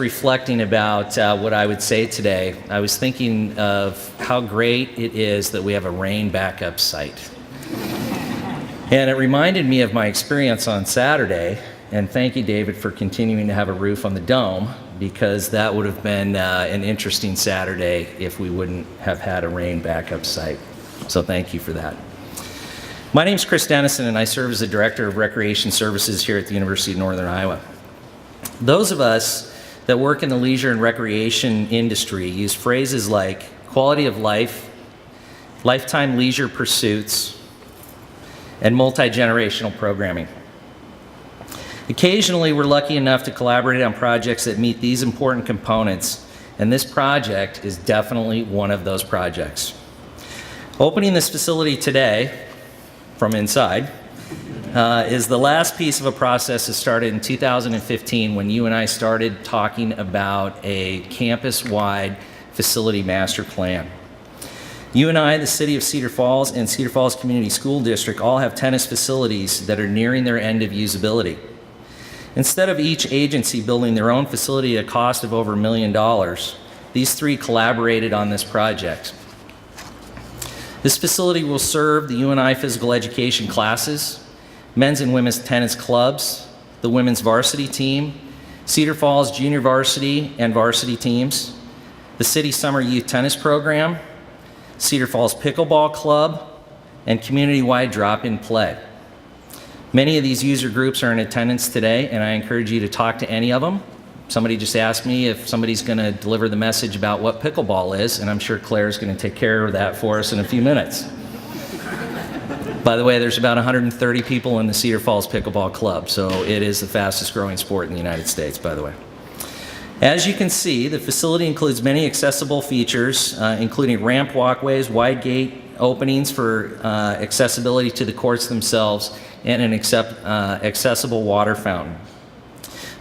reflecting about what I would say today, I was thinking of how great it is that we have a rain backup site. And it reminded me of my experience on Saturday, and thank you, David, for continuing to have a roof on the dome, because that would have been an interesting Saturday if we wouldn't have had a rain backup site. So thank you for that. My name is Chris Denison, and I serve as the Director of Recreation Services here at the University of Northern Iowa. Those of us that work in the leisure and recreation industry use phrases like quality of life, lifetime leisure pursuits, and multi-generational programming. Occasionally, we're lucky enough to collaborate on projects that meet these important components, and this project is definitely one of those projects. Opening this facility today, from inside, is the last piece of a process that started in 2015 when you and I started talking about a campus-wide facility master plan. You and I, the City of Cedar Falls and Cedar Falls Community School District all have tennis facilities that are nearing their end of usability. Instead of each agency building their own facility at a cost of over $1 million, these three collaborated on this project. This facility will serve the UNI physical education classes, men's and women's tennis clubs, the women's varsity team, Cedar Falls junior varsity and varsity teams, the City Summer Youth Tennis Program, Cedar Falls Pickleball Club, and community-wide drop-in play. Many of these user groups are in attendance today, and I encourage you to talk to any of them. Somebody just asked me if somebody's going to deliver the message about what pickleball is, and I'm sure Claire's going to take care of that for us in a few minutes. By the way, there's about 130 people in the Cedar Falls Pickleball Club, so it is the fastest growing sport in the United States, by the way. As you can see, the facility includes many accessible features, including ramp walkways, wide gate openings for accessibility to the courts themselves, and an accessible water fountain.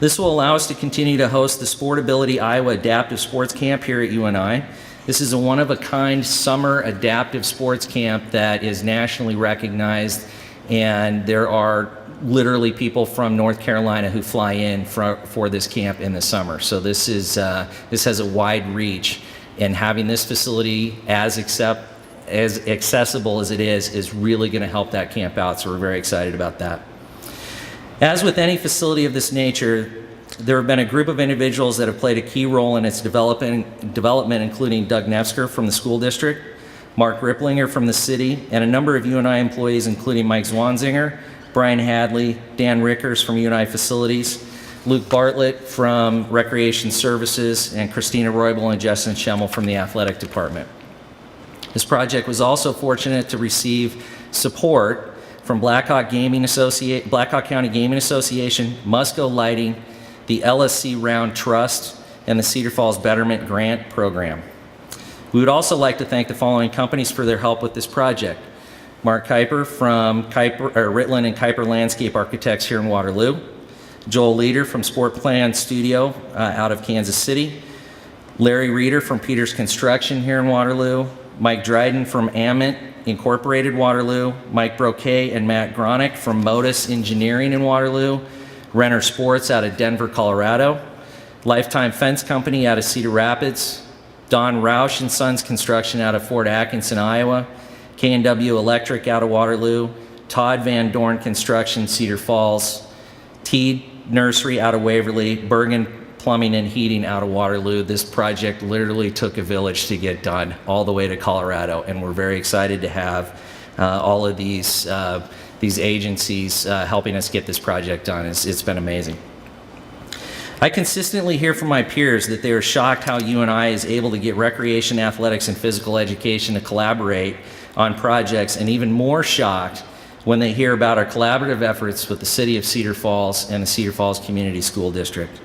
This will allow us to continue to host the Sportability Iowa Adaptive Sports Camp here at UNI. This is a one-of-a-kind summer adaptive sports camp that is nationally recognized, and there are literally people from North Carolina who fly in for this camp in the summer. So this has a wide reach, and having this facility as accessible as it is really going to help that camp out. So we're very excited about that. As with any facility of this nature, there have been a group of individuals that have played a key role in its development, including Doug Nefsker from the school district, Mark Ripplinger from the city, and a number of UNI employees, including Mike Zwanzinger, Brian Hadley, Dan Rickers from UNI Facilities, Luke Bartlett from Recreation Services, and Christina Roybal and Justin Schemmel from the Athletic Department. This project was also fortunate to receive support from Blackhawk County Gaming Association, Musco Lighting, the LSC Round Trust, and the Cedar Falls Betterment Grant Program. We would also like to thank the following companies for their help with this project. Mark Kuiper from Ritland and Kuiper Landscape Architects here in Waterloo, Joel Leader from Sport Plan Studio out of Kansas City, Larry Reeder from Peters Construction here in Waterloo, Mike Dryden from Amit Incorporated Waterloo, Mike Broquet and Matt Gronick from Modus Engineering in Waterloo, Renner Sports out of Denver, Colorado, Lifetime Fence Company out of Cedar Rapids, Don Roush and Sons Construction out of Fort Atkinson, Iowa, K&W Electric out of Waterloo, Todd Van Dorn Construction, Cedar Falls, Teed Nursery out of Waverly, Bergen Plumbing and Heating out of Waterloo. This project literally took a village to get done all the way to Colorado, and we're very excited to have all of these agencies helping us get this project done. It's been amazing. I consistently hear from my peers that they are shocked how UNI is able to get recreation, athletics, and physical education to collaborate on projects, and even more shocked when they hear about our collaborative efforts with the City of Cedar Falls and the Cedar Falls Community School District.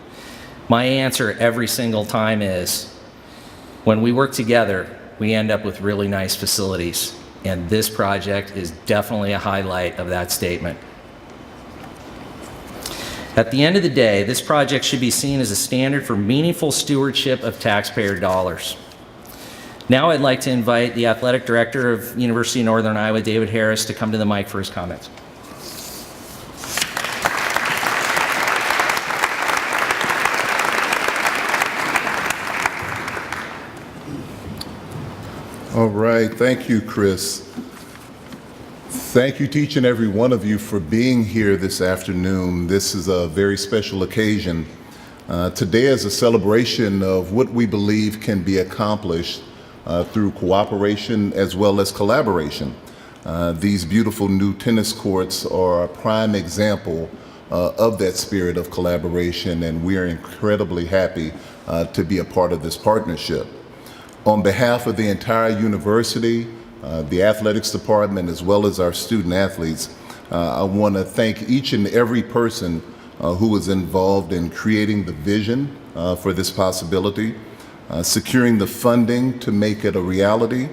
My answer every single time is, when we work together, we end up with really nice facilities, and this project is definitely a highlight of that statement. At the end of the day, this project should be seen as a standard for meaningful stewardship of taxpayer dollars. Now I'd like to invite the Athletic Director of University of Northern Iowa, David Harris, to come to the mic for his comments. All right, thank you, Chris. Thank you to each and every one of you for being here this afternoon. This is a very special occasion. Today is a celebration of what we believe can be accomplished through cooperation as well as collaboration. These beautiful new tennis courts are a prime example of that spirit of collaboration, and we are incredibly happy to be a part of this partnership. On behalf of the entire university, the athletics department, as well as our student athletes, I want to thank each and every person who was involved in creating the vision for this possibility, securing the funding to make it a reality,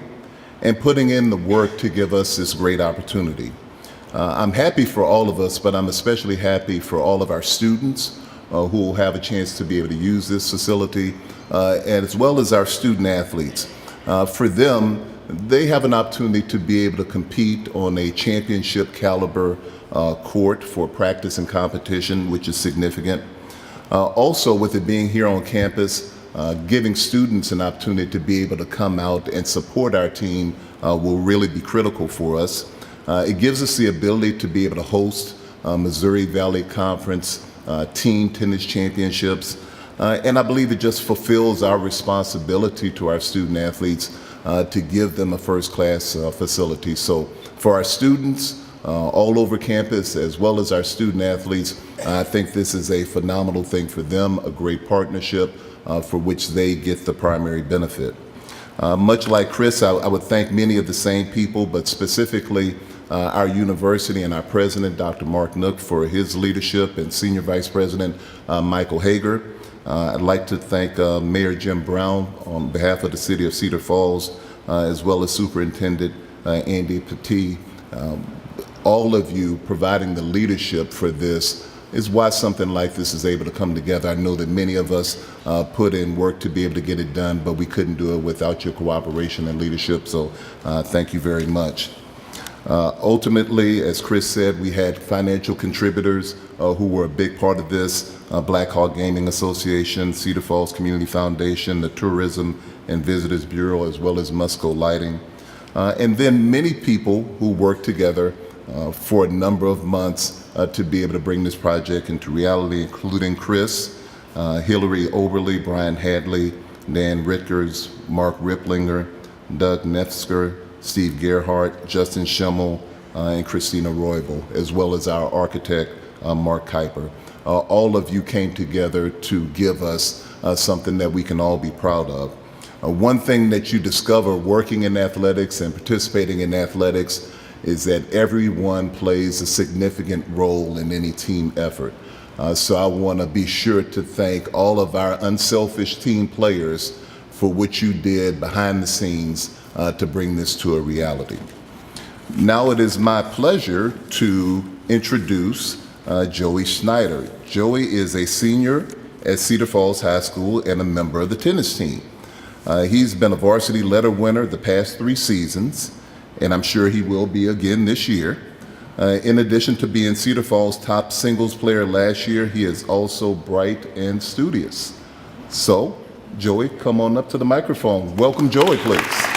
and putting in the work to give us this great opportunity. I'm happy for all of us, but I'm especially happy for all of our students who will have a chance to be able to use this facility, as well as our student athletes. For them, they have an opportunity to be able to compete on a championship caliber court for practice and competition, which is significant. Also, with it being here on campus, giving students an opportunity to be able to come out and support our team will really be critical for us. It gives us the ability to be able to host Missouri Valley Conference team tennis championships, and I believe it just fulfills our responsibility to our student athletes to give them a first-class facility. So for our students all over campus, as well as our student athletes, I think this is a phenomenal thing for them, a great partnership for which they get the primary benefit. Much like Chris, I would thank many of the same people, but specifically our university and our president, Dr. Mark Nook, for his leadership, and Senior Vice President Michael Hager. I'd like to thank Mayor Jim Brown on behalf of the City of Cedar Falls, as well as Superintendent Andy Petit. All of you providing the leadership for this is why something like this is able to come together. I know that many of us put in work to be able to get it done, but we couldn't do it without your cooperation and leadership, so thank you very much. Ultimately, as Chris said, we had financial contributors who were a big part of this: Black Hawk Gaming Association, Cedar Falls Community Foundation, the Tourism and Visitors Bureau, as well as Musco Lighting. And then many people who worked together for a number of months to be able to bring this project into reality, including Chris, Hillary Oberly, Brian Hadley, Dan Ritkers, Mark Riplinger, Doug Nefsker, Steve Gerhardt, Justin Schimmel, and Christina Roybal, as well as our architect, Mark Kuiper. All of you came together to give us something that we can all be proud of. One thing that you discover working in athletics and participating in athletics is that everyone plays a significant role in any team effort. So I want to be sure to thank all of our unselfish team players for what you did behind the scenes to bring this to a reality. Now it is my pleasure to introduce Joey Schneider. Joey is a senior at Cedar Falls High School and a member of the tennis team. He's been a varsity letter winner the past 3 seasons, and I'm sure he will be again this year. In addition to being Cedar Falls' top singles player last year, he is also bright and studious. So, Joey, come on up to the microphone. Welcome, Joey, please.